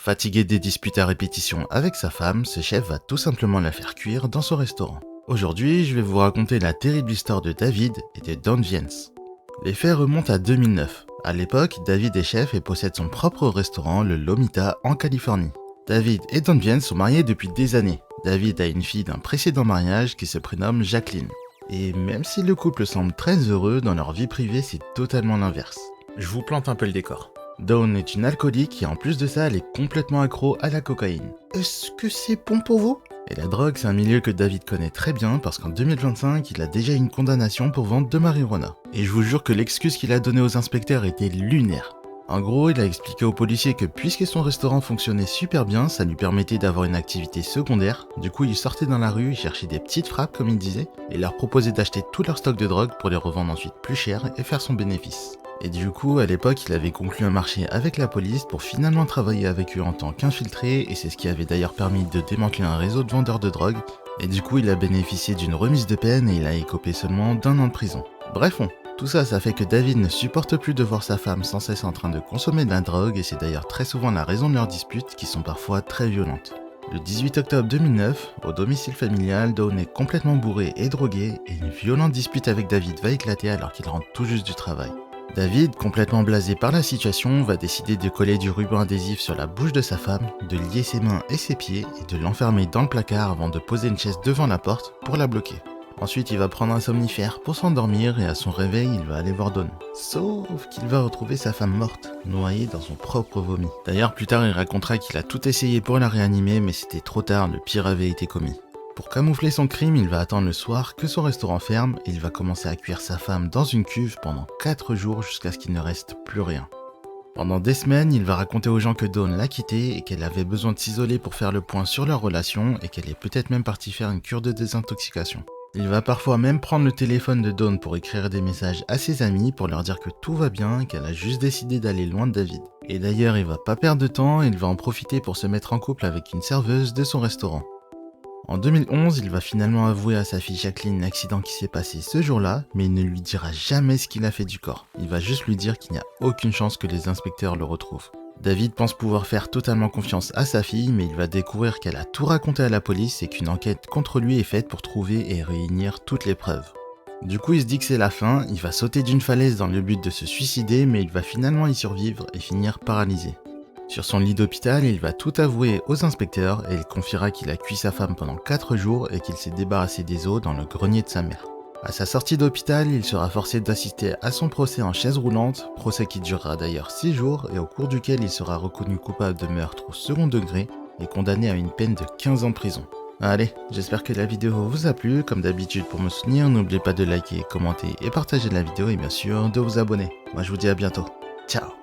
Fatigué des disputes à répétition avec sa femme, ce chef va tout simplement la faire cuire dans son restaurant. Aujourd'hui, je vais vous raconter la terrible histoire de David et de Don Viens. Les faits remontent à 2009. À l'époque, David est chef et possède son propre restaurant, le Lomita, en Californie. David et Don Viens sont mariés depuis des années. David a une fille d'un précédent mariage qui se prénomme Jacqueline. Et même si le couple semble très heureux, dans leur vie privée, c'est totalement l'inverse. Je vous plante un peu le décor. Dawn est une alcoolique et en plus de ça, elle est complètement accro à la cocaïne. Est-ce que c'est bon pour vous? Et la drogue, c'est un milieu que David connaît très bien parce qu'en 2025, il a déjà une condamnation pour vente de marijuana. Et je vous jure que l'excuse qu'il a donnée aux inspecteurs était lunaire. En gros, il a expliqué aux policiers que puisque son restaurant fonctionnait super bien, ça lui permettait d'avoir une activité secondaire. Du coup, il sortait dans la rue, il cherchait des petites frappes comme il disait, et leur proposait d'acheter tout leur stock de drogue pour les revendre ensuite plus cher et faire son bénéfice. Et du coup, à l'époque, il avait conclu un marché avec la police pour finalement travailler avec eux en tant qu'infiltré, et c'est ce qui avait d'ailleurs permis de démanteler un réseau de vendeurs de drogue. Et du coup, il a bénéficié d'une remise de peine et il a écopé seulement d'1 an de prison. Bref, tout ça fait que David ne supporte plus de voir sa femme sans cesse en train de consommer de la drogue, et c'est d'ailleurs très souvent la raison de leurs disputes qui sont parfois très violentes. Le 18 octobre 2009, au domicile familial, Dawn est complètement bourré et drogué, et une violente dispute avec David va éclater alors qu'il rentre tout juste du travail. David, complètement blasé par la situation, va décider de coller du ruban adhésif sur la bouche de sa femme, de lier ses mains et ses pieds et de l'enfermer dans le placard avant de poser une chaise devant la porte pour la bloquer. Ensuite, il va prendre un somnifère pour s'endormir et à son réveil, il va aller voir Dawn. Sauf qu'il va retrouver sa femme morte, noyée dans son propre vomi. D'ailleurs, plus tard, il racontera qu'il a tout essayé pour la réanimer, mais c'était trop tard, le pire avait été commis. Pour camoufler son crime, il va attendre le soir que son restaurant ferme et il va commencer à cuire sa femme dans une cuve pendant 4 jours jusqu'à ce qu'il ne reste plus rien. Pendant des semaines, il va raconter aux gens que Dawn l'a quitté et qu'elle avait besoin de s'isoler pour faire le point sur leur relation et qu'elle est peut-être même partie faire une cure de désintoxication. Il va parfois même prendre le téléphone de Dawn pour écrire des messages à ses amis pour leur dire que tout va bien, qu'elle a juste décidé d'aller loin de David. Et d'ailleurs, il va pas perdre de temps et il va en profiter pour se mettre en couple avec une serveuse de son restaurant. En 2011, il va finalement avouer à sa fille Jacqueline l'accident qui s'est passé ce jour-là, mais il ne lui dira jamais ce qu'il a fait du corps. Il va juste lui dire qu'il n'y a aucune chance que les inspecteurs le retrouvent. David pense pouvoir faire totalement confiance à sa fille, mais il va découvrir qu'elle a tout raconté à la police et qu'une enquête contre lui est faite pour trouver et réunir toutes les preuves. Du coup, il se dit que c'est la fin, il va sauter d'une falaise dans le but de se suicider, mais il va finalement y survivre et finir paralysé. Sur son lit d'hôpital, il va tout avouer aux inspecteurs et il confiera qu'il a cuit sa femme pendant 4 jours et qu'il s'est débarrassé des os dans le grenier de sa mère. À sa sortie d'hôpital, il sera forcé d'assister à son procès en chaise roulante, procès qui durera d'ailleurs 6 jours et au cours duquel il sera reconnu coupable de meurtre au second degré et condamné à une peine de 15 ans de prison. Allez, j'espère que la vidéo vous a plu. Comme d'habitude, pour me soutenir, n'oubliez pas de liker, commenter et partager la vidéo et bien sûr de vous abonner. Moi je vous dis à bientôt. Ciao.